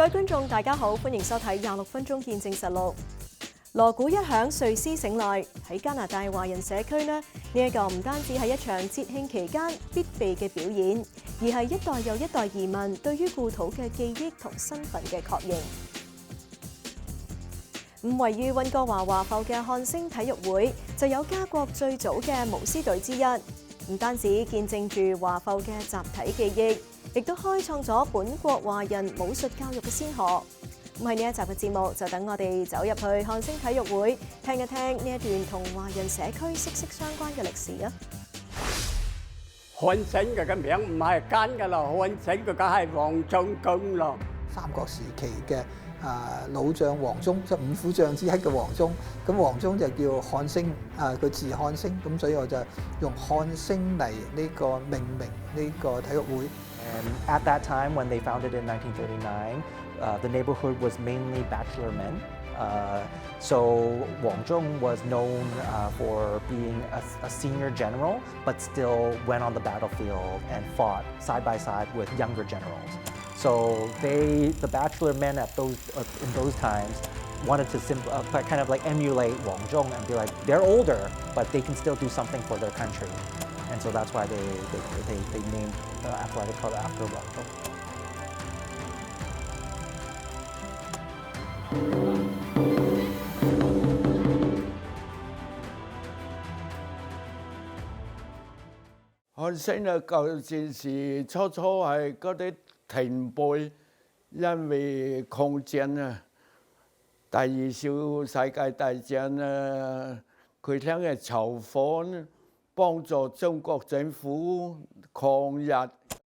各位觀眾，大家好，歡迎收睇26分鐘見證實錄。鑼鼓一響，睡獅醒來。喺加拿大華人社區呢一個唔單止係一場節慶期間必備嘅表演，而係一代又一代移民對於故土嘅記憶同身份嘅確認。位於溫哥華華埠嘅漢升體育會就有加國最早嘅舞獅隊之一，唔單止見證住華埠嘅集體記憶，亦都開創咗本國華人武術教育嘅先河。喺呢一集嘅節目，就等我哋走入去漢升體育會，聽一聽呢一段同華人社區息息相關嘅歷史啊！漢升佢嘅名唔係奸㗎咯，漢升佢梗係黃將軍咯。三國時期嘅老將黃忠，即係五虎將之一嘅黃忠。咁黃忠就叫漢升，佢字漢升，咁所以我就用漢升嚟呢個命名呢個體育會。And at that time, when they founded in 1939, the neighborhood was mainly bachelor men. So Wang Zhong was known for being a senior general, but still went on the battlefield and fought side by side with younger generals. So the bachelor men in those times wanted to kind of like emulate Wang Zhong and be like, they're older, but they can still do something for their country. And so that's why they named the athletic club after Wang Zhong.漢升啊，舊陣時初係嗰啲前輩，因為抗戰啊，第二次世界大戰啊，佢聽嘅籌款，幫助中國政府抗日。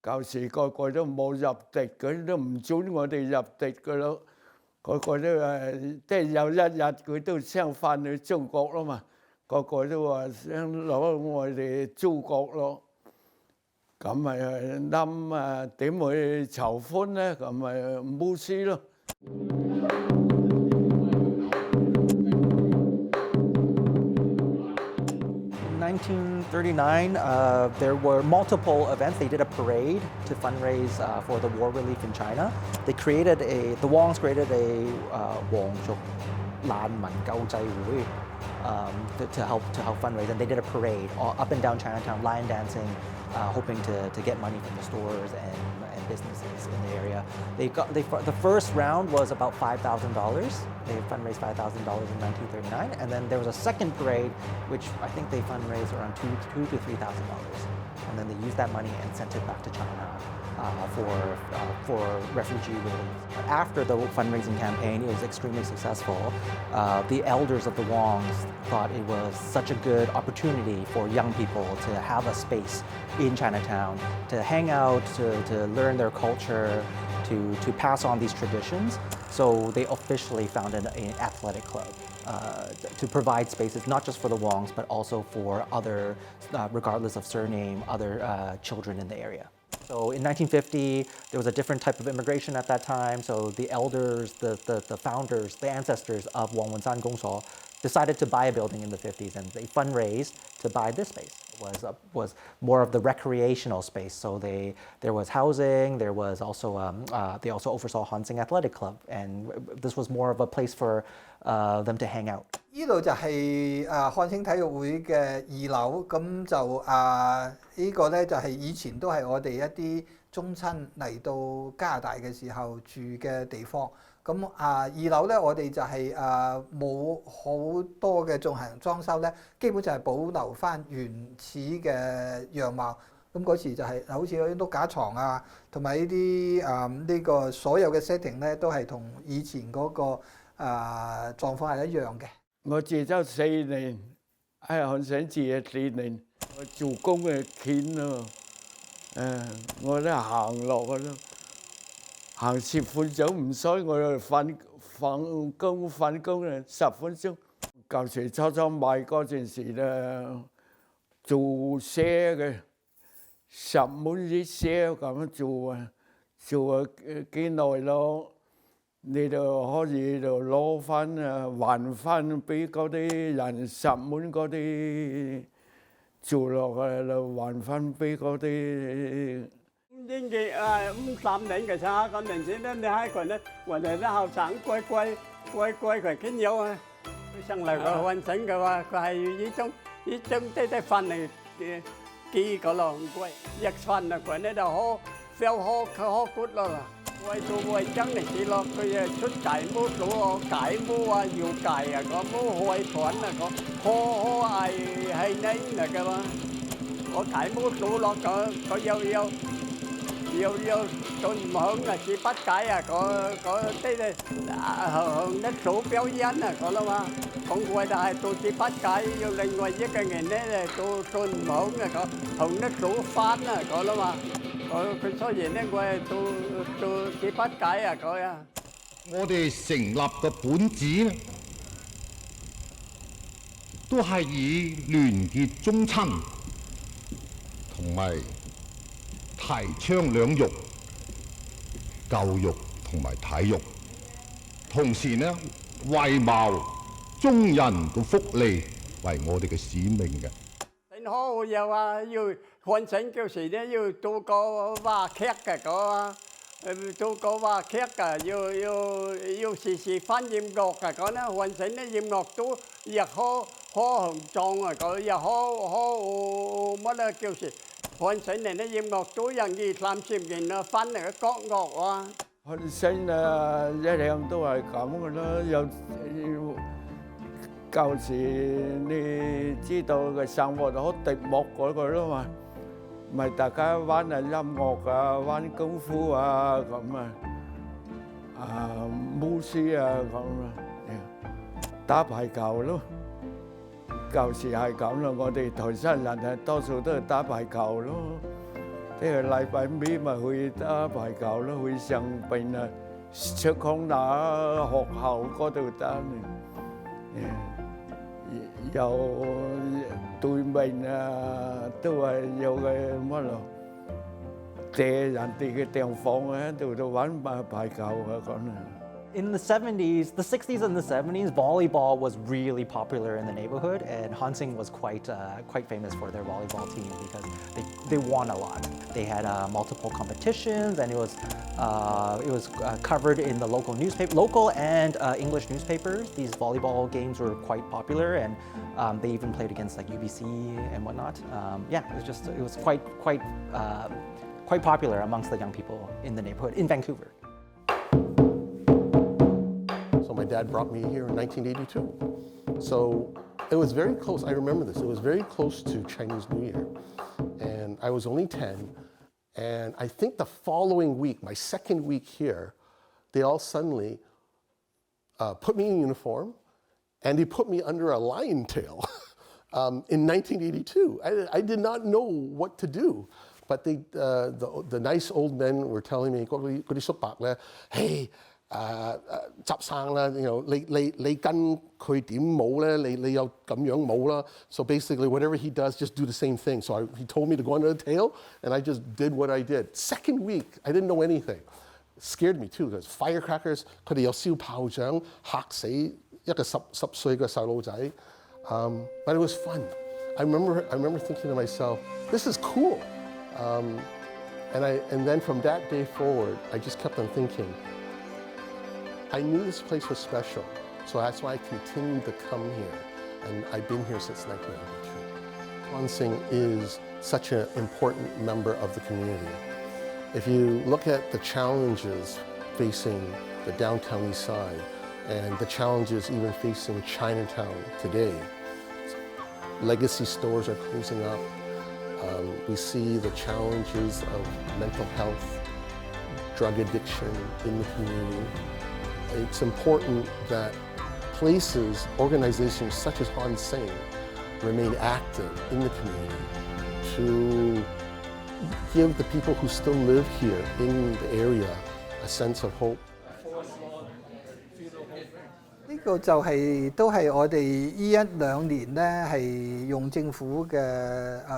舊時個個都冇入敵，佢都唔准我哋入敵噶咯。個個都即係有一日佢都想翻去中國啦嘛，個個都話想攞我哋祖國咯。咁咪諗點去籌款咧？咁咪舞獅咯。In 1939, there were multiple events. They did a parade to fundraise for the war relief in China. The Wangs created a 皇族難民救濟會 to help fundraise, and they did a parade up and down Chinatown, lion dancing, hoping to get money from the stores and businesses in the area. The first round was about $5,000. They fundraised $5,000 in 1939, and then there was a second parade, which I think they fundraised around $2,000 to $3,000, and then they used that money and sent it back to China for refugee relief. After the fundraising campaign, it was extremely successful. The elders of the Wangs thought it was such a good opportunity for young people to have a space in Chinatown, to hang out, to learn their culture, to pass on these traditions. So they officially founded an athletic club to provide spaces not just for the Wangs, but also for other, regardless of surname, other children in the area. So in 1950, there was a different type of immigration at that time. So the elders, the founders, the ancestors of Wangwenshan Gongshuo decided to buy a building in the 50s, and they fundraised to buy this space. It was more of the recreational space. So there was housing. There was also they also oversaw Hon Hsing Athletic Club, and this was more of a place for them to hang out. 呢度就係漢升體育會嘅2樓，咁就呢個咧就係以前都係我哋一啲宗親嚟到加拿大嘅時候住嘅地方。咁2樓咧，我哋就係冇好多嘅進行裝修咧，基本就係保留翻原始嘅樣貌。咁嗰時就係好似嗰啲碌架床啊，同埋呢啲呢個所有嘅 setting 咧，都係同以前嗰個狀況係一樣嘅。我住咗4年，喺漢升住咗4年，我做工嘅見咯，我都行落去咯，行10分鐘唔使，我就瞓工啊10分鐘。舊時初買嗰陣時咧，做車嘅10蚊一車咁樣做幾耐咯。你就可以就攞翻還翻俾嗰啲人10蚊嗰啲做落去就還翻俾嗰啲。年紀53年嘅時候，嗰陣時咧，你睇佢咧，我哋啲後生乖佢緊要啊！佢上嚟個環境嘅話，佢係呢種啲飯嚟記個咯，貴一飯啊，佢咧就好 feel 好 good 咯。為做為真嚟記咯，佢出界冇做解冇啊，要解啊，個冇開團啊，個好係呢嚟嘅嘛。我解冇做咯，個要做唔好啊，只不解啊，個啲紅得數表演啊，個啦嘛。講過就係做只不解，要另外一個人咧做唔好啊，個紅得數翻啊，個啦嘛。佢所以咧，我係做只不解啊，佢啊。我哋成立嘅本旨咧，都係以聯結宗親同埋提倡兩育、教育同埋體育，同時呢為謀眾人嘅福利為我哋嘅使命嘅。挺好又話要hoàn成叫時咧要做個話劇嘅個，做個話劇嘅要時翻音樂嘅個咧，hoàn成啲音樂都亦好雄壯啊，個亦好乜咧叫時。hoàn成嚟啲音樂都有20-30年啦，翻嚟嘅國樂啊。漢升啊，一向都係咁嘅咯。有舊時你知道嘅生活好寂寞嗰個咯嘛，咪大家玩下音樂啊，玩功夫啊咁啊，舞獅啊咁啊，打排球咯。舊時係咁啦，我哋台山人係多數都係打排球咯，即係禮拜尾咪去打排球咯，去上邊啊出康那學校嗰度打，有對面啊都係有嘅乜咯，借人哋嘅地方喺度玩排球啊咁啊。In the 70s, the 60s and the 70s, volleyball was really popular in the neighborhood, and Hon Hsing was quite famous for their volleyball team because they won a lot. They had multiple competitions, and it was covered in the local and English newspapers. These volleyball games were quite popular, and they even played against like UBC and whatnot. It was quite popular amongst the young people in the neighborhood in Vancouver. My dad brought me here in 1982. So it was very close. I remember this. It was very close to Chinese New Year. And I was only 10. And I think the following week, my second week here, they all suddenly put me in uniform and they put me under a lion tail in 1982. I did not know what to do. But the nice old men were telling me, hey, 執生啦，你跟佢點舞咧？你有咁樣舞啦。So basically, whatever he does, just do the same thing. So he told me to go under the tail, and I just did what I did. Second week, I didn't know anything. It scared me too, because firecrackers, 佢哋有燒炮仗，嚇死一個10歲嘅細路仔。But it was fun. I remember thinking to myself, this is cool. And then from that day forward, I just kept on thinking. I knew this place was special, so that's why I continued to come here, and I've been here since 1992. Hon Hsing is such an important member of the community. If you look at the challenges facing the downtown east side, and the challenges even facing Chinatown today, legacy stores are closing up. We see the challenges of mental health, drug addiction in the community. It's important that places, organizations such as Hon Hsing remain active in the community to give the people who still live here in the area a sense of hope. 呢個就都係我哋呢1-2年咧係用政府嘅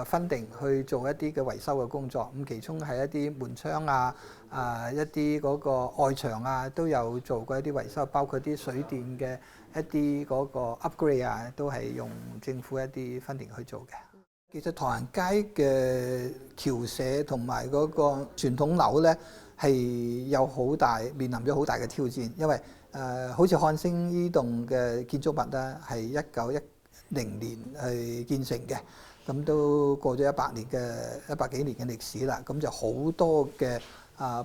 funding去做一啲嘅維修嘅工作，咁其中係一啲門窗啊、一啲嗰個外牆啊都有做過一啲維修，包括啲水電嘅一啲嗰個 upgrade 啊，都係用政府一啲funding去做嘅。其實唐人街嘅僑舍同埋嗰個傳統樓咧係面臨咗好大嘅挑戰，因為好似漢升呢棟嘅建築物咧係1910年去建成嘅，咁都過咗100幾年嘅歷史啦，咁就好多嘅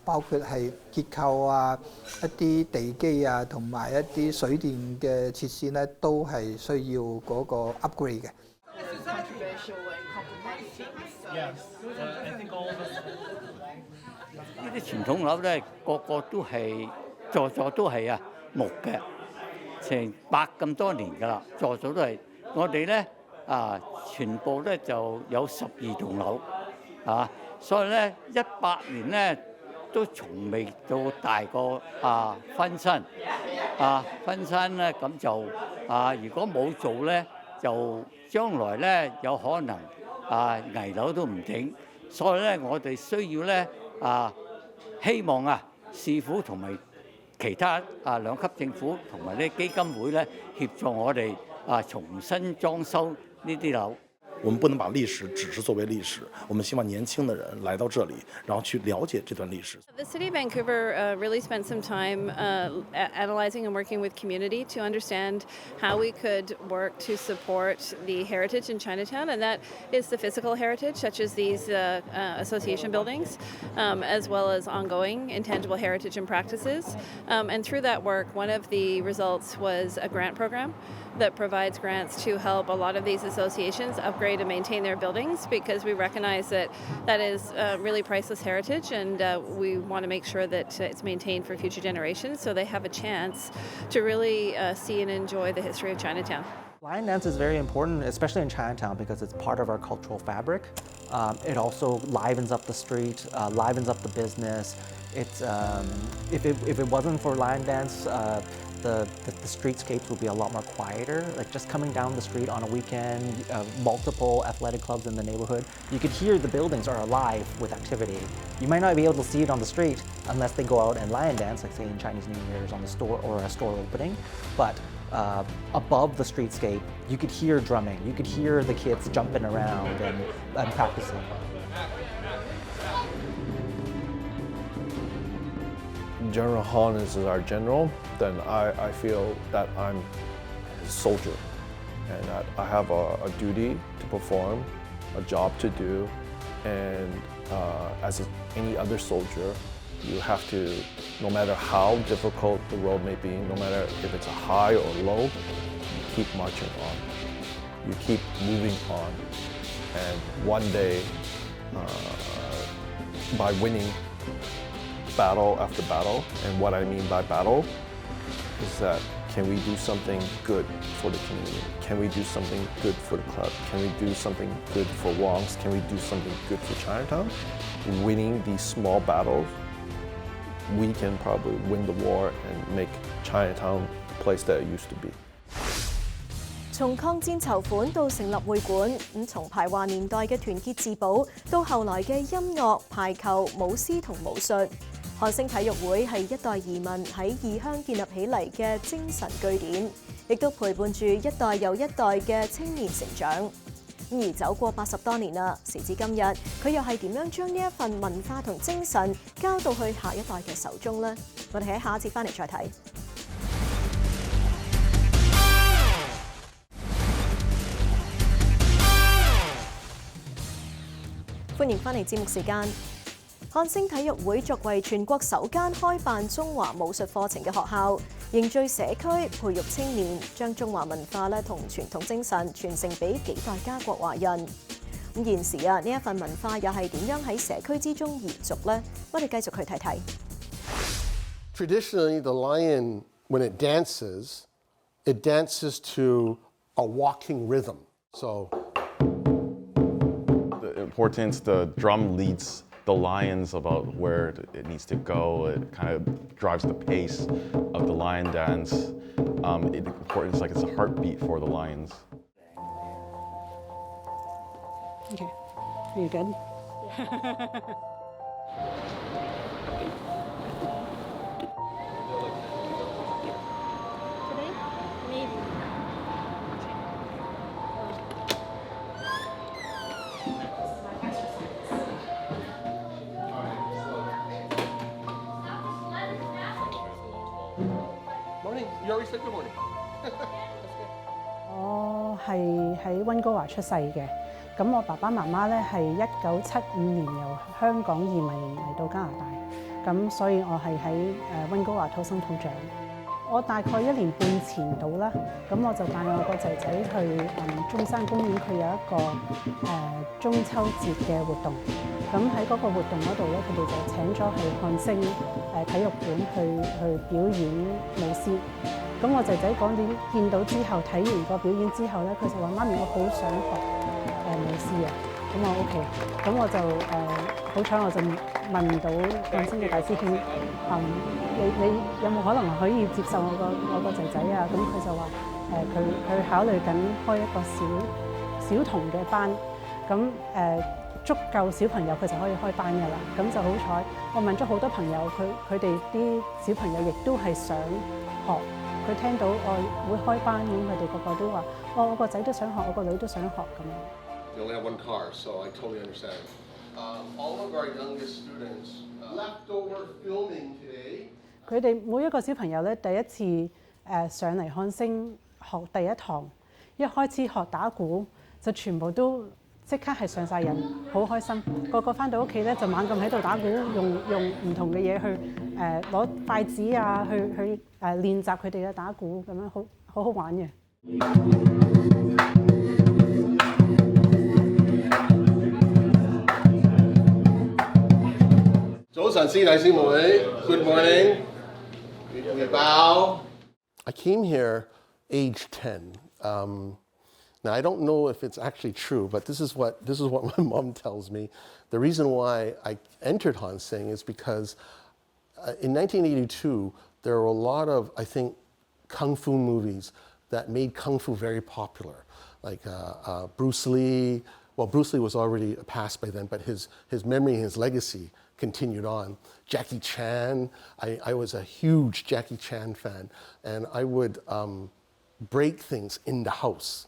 包括係結構啊、一啲地基啊，同埋一啲水電嘅設施咧，都係需要嗰個 upgrade 嘅。呢啲傳統樓咧，個都係座都係木嘅，成100咁多年㗎啦，座都係。我哋咧全部咧就有12棟樓所以咧100年咧都從未到大過分身分身咧，咁就如果冇做咧，就將來咧有可能危樓都唔定，所以咧我哋需要咧希望市府同埋其他2級政府同埋啲基金會咧協助我哋重新裝修呢啲樓。我们不能把历史只是作为历史，我们希望年轻的人来到这里，然后去了解这段历史。The city of Vancouver really spent some time analyzing and working with community to understand how we could work to support the heritage in Chinatown, and that is the physical heritage, such as these association buildings, as well as ongoing intangible heritage and practices. And through that work, one of the results was a grant program that provides grants to help a lot of these associations upgrade and maintain their buildings, because we recognize that that is really priceless heritage, and we want to make sure that it's maintained for future generations so they have a chance to really see and enjoy the history of Chinatown. Lion dance is very important, especially in Chinatown, because it's part of our cultural fabric. It also livens up the street, livens up the business. It's if it wasn't for lion dance, the streetscapes would be a lot more quieter. Like just coming down the street on a weekend, multiple athletic clubs in the neighborhood, you could hear the buildings are alive with activity. You might not be able to see it on the street unless they go out and lion dance, like say in Chinese New Year's on the store or a store opening. But above the streetscape, you could hear drumming. You could hear the kids jumping around and practicing. General Han is our general, then I feel that I'm his soldier and that I have a duty to perform, a job to do, and as any other soldier, you have to, no matter how difficult the road may be, no matter if it's a high or low, you keep marching on. You keep moving on, and one day, by winning battle after battle, and what I mean by battle is that can we do something good for the community? Can we do something good for the club? Can we do something good for Wong's? Can we do something good for Chinatown? Winning these small battles, we can probably win the war and make Chinatown the place that it used to be. 從抗戰籌款到成立會館，從排華年代嘅團結自保到後來嘅音樂、排球、舞獅同武術，漢升體育會係一代移民喺異鄉建立起嚟嘅精神據點，亦都陪伴住一代又一代嘅青年成長。而走過80多年啦，時至今日，佢又係點樣將呢一份文化同精神交到去下一代嘅手中呢？我哋喺下一節翻嚟再睇。歡迎翻嚟節目時間。漢升體育會作為全國首間開辦中華武術課程嘅學校，凝聚社區，培育青年，將中華文化同傳統精神傳承俾幾代家國華人。咁現時呢一份文化又係點樣喺社區之中延續呢？我哋繼續去睇睇。Traditionally, the lion, when it dances to a walking rhythm. So importance, the drum leads the lions about where it needs to go. It kind of drives the pace of the lion dance. Importance, like it's a heartbeat for the lions. Okay, are you good? said good morning. 我係喺溫哥華出世嘅，咁我爸爸媽媽咧係1975年由香港移民嚟到加拿大，咁所以我係喺溫哥華土生土長。我大概1年半前到啦，咁我就帶我個仔仔去中山公園，佢有一個中秋節嘅活動。咁喺嗰個活動嗰度咧，佢哋就請咗係漢升體育館去表演舞獅。咁我仔仔嗰年見到之後，睇完個表演之後咧，佢就話：媽咪，我好想學舞獅啊！咁我 OK，咁我就好彩我就問到漢升嘅大師兄，你有冇可能可以接受我個仔仔啊？咁佢就話佢考慮緊開一個小童嘅班，咁足夠小朋友佢就可以開班㗎啦。咁就好彩，我問咗好多朋友，佢哋啲小朋友亦都係想學。佢聽到我會開班，咁佢哋個個都話：我個仔都想學，我個女都想學咁樣。We only have one car, so I totally understand. All of our youngest students left over filming today. 佢哋每一個小朋友咧，第一次上嚟漢升學第一堂，一開始學打鼓就全部都即刻係上晒癮，好開心。個個翻到屋企咧就猛咁喺度打鼓，用唔同嘅嘢去攞筷子啊，去練習佢哋嘅打鼓，咁樣好好玩嘅。早晨，師弟師妹 ，Good morning. We bow. I came here age 10. Now I don't know if it's actually true, but this is what my mom tells me. The reason why I entered Hon Hsing is because in 1982 there were a lot of, I think, kung fu movies that made kung fu very popular, like Bruce Lee. Well, Bruce Lee was already passed by then, but his memory and his legacy continued on. Jackie Chan, I was a huge Jackie Chan fan, and I would break things in the house.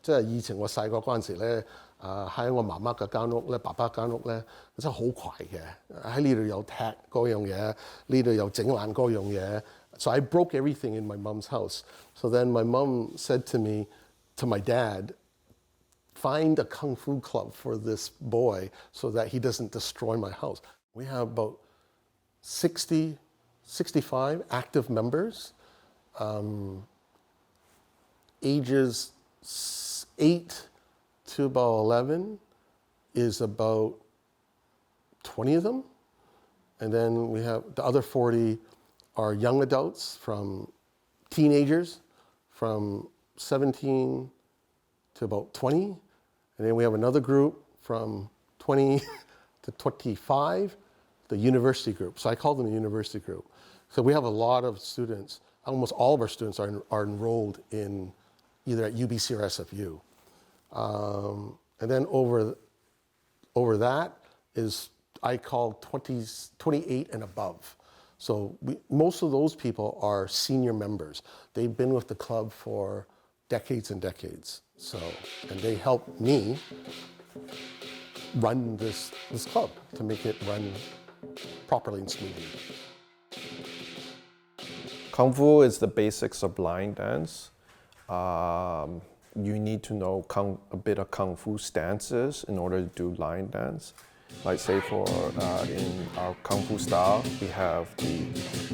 即係以前我細個嗰陣時咧，喺我媽媽嘅間屋咧，爸爸間屋咧，真係好攰嘅。喺呢度有踢嗰樣嘢，呢度有整爛嗰樣嘢。So I broke everything in my mom's house. So then my mom said to me, to my dad, find a kung fu club for this boy so that he doesn't destroy my house. We have about 65 active members. Ages 8 to about 11 is about 20 of them. And then we have the other 40 are young adults, from teenagers, from 17 to about 20. And then we have another group from 20 to 25, the university group. So I call them the university group. So we have a lot of students. Almost all of our students are enrolled in either at UBC or SFU. And then over that is, I call 28 and above. So most of those people are senior members. They've been with the club for decades and decades. So, and they help me run this club to make it run properly and smoothly. Kung Fu is the basics of line dance. You need to know a bit of Kung Fu stances in order to do line dance. Like say in our Kung Fu style, we have the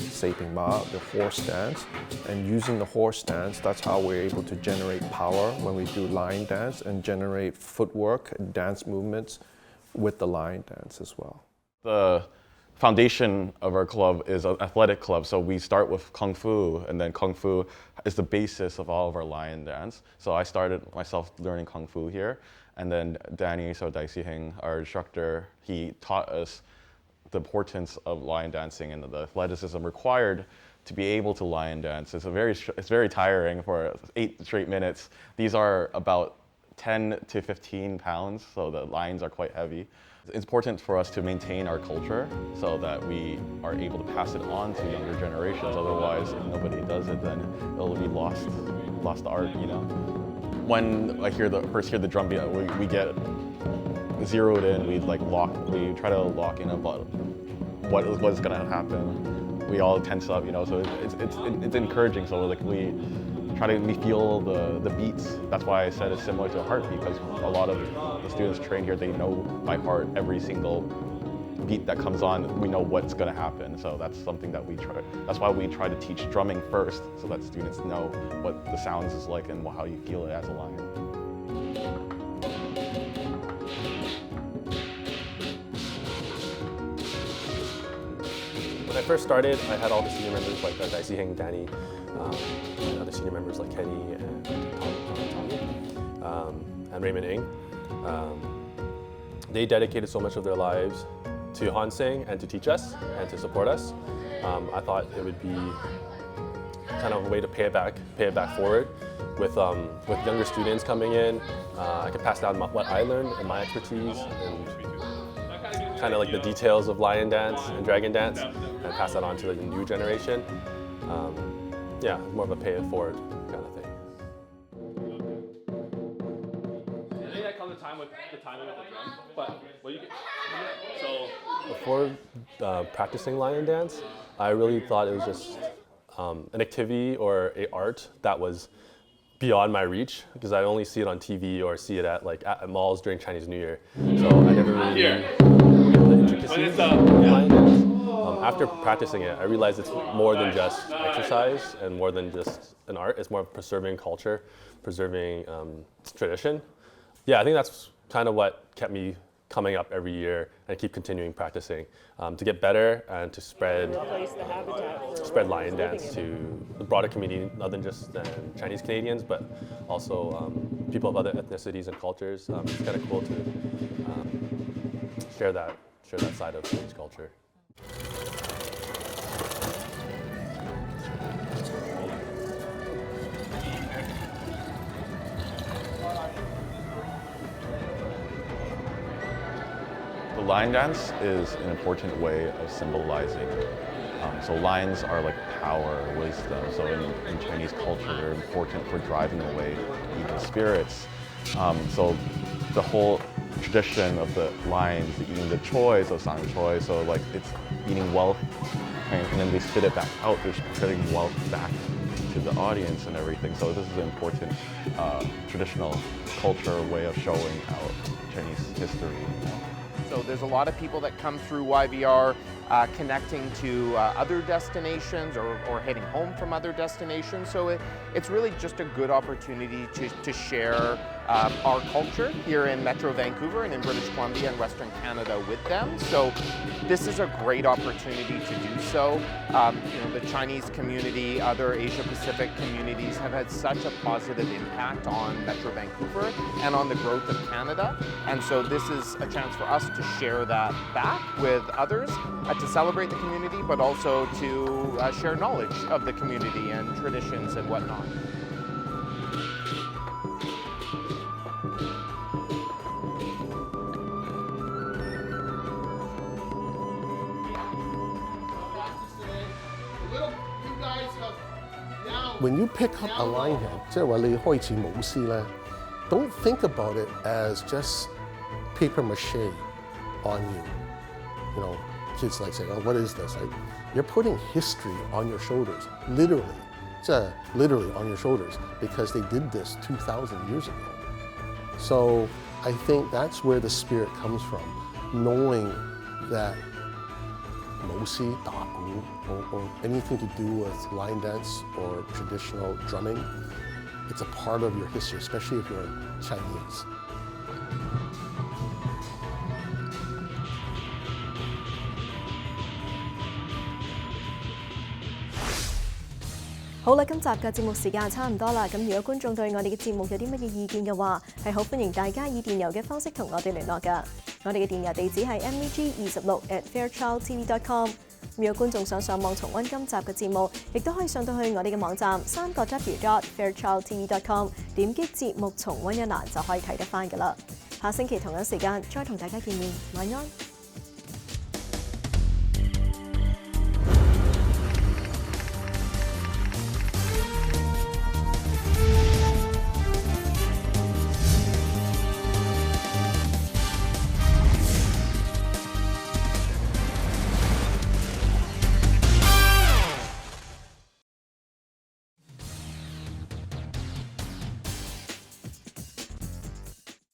Seiping Ma, the horse stance. And using the horse stance, that's how we're able to generate power when we do line dance and generate footwork and dance movements with the line dance as well. The foundation of our club is an athletic club, so we start with Kung Fu, and then Kung Fu is the basis of all of our lion dance. So I started myself learning Kung Fu here, and then Danny, so Hsing, our instructor, he taught us the importance of lion dancing and the athleticism required to be able to lion dance. It's very tiring for 8 straight minutes. These are about 10 to 15 pounds, so the lines are quite heavy. It's important for us to maintain our culture so that we are able to pass it on to younger generations. Otherwise, if nobody does it, then it'll be lost art, you know. When I first hear the drum beat, we get zeroed in. We try to lock in about what is going to happen. we all tense up, so it's encouraging. So like we feel the beats. That's why I said it's similar to a heartbeat, because a lot of the students trained here, they know by heart every single beat that comes on. We know what's going to happen. So that's something that that's why we try to teach drumming first, so that students know what the sounds is like and how you feel it as a lion. When I first started, I had all the senior members like Hsing, Danny, and other senior members like Kenny and Tommy, and Raymond Ng. They dedicated so much of their lives to Hon Hsing and to teach us and to support us. I thought it would be kind of a way to pay it back forward. With younger students coming in, I could pass down what I learned and my expertise and kind of like the details of lion dance and dragon dance, and pass that on to the new generation. Yeah, more of a pay it forward kind of thing. I think that comes with time with the timing of the drum, but what you can, so before practicing lion dance, I really thought it was just an activity or an art that was beyond my reach, because I only see it on TV or see it at malls during Chinese New Year. So I never really knew the intricacies of lion dance. After practicing it, I realized it's more than just exercise and more than just an art. It's more of preserving culture, preserving tradition. Yeah, I think that's kind of what kept me coming up every year and keep continuing practicing to get better and to spread lion dance to the broader community, other than just Chinese Canadians, but also people of other ethnicities and cultures. It's kind of cool to share that side of Chinese culture. The lion dance is an important way of symbolizing. So lions are like power, wisdom. So in Chinese culture, they're important for driving away evil spirits. So the whole tradition of the lions eating the choy, so sang choy, so like it's eating wealth, and then they spit it back out. They're spitting wealth back to the audience and everything. So this is an important traditional culture way of showing our Chinese history. So there's a lot of people that come through YVR connecting to other destinations or heading home from other destinations. So it's really just a good opportunity to share our culture here in Metro Vancouver and in British Columbia and Western Canada with them. So this is a great opportunity to do so. The Chinese community, other Asia Pacific communities have had such a positive impact on Metro Vancouver and on the growth of Canada. And so this is a chance for us to share that back with others, to celebrate the community, but also to share knowledge of the community and traditions and whatnot. ，When you pick up a lion head， 即係話你開始舞獅咧 ，don't think about it as just paper mache on you. You know, kids like saying, "Oh, what is this?" Like, you're putting history on your shoulders, literally, literally on your shoulders, because they did this 2,000 years ago. So I think that's where the spirit comes from, knowing that 舞獅、打鼓 or anything to do with line dance or traditional drumming, it's a part of your history, especially if you're Chinese. 好啦，今集嘅節目時間差唔多啦。咁如果觀眾對我哋嘅節目有啲乜嘢意見嘅話，係好歡迎大家以電郵嘅方式同我哋聯絡㗎。我哋嘅電郵地址係 meg26@fairchildtv.com。如果觀眾想上網重溫今集嘅節目，亦都可以上到去我哋嘅網站3w.fairchildtv.com， 點擊節目重溫一欄就可以睇得返㗎啦。下星期同樣時間再同大家見面，晚安。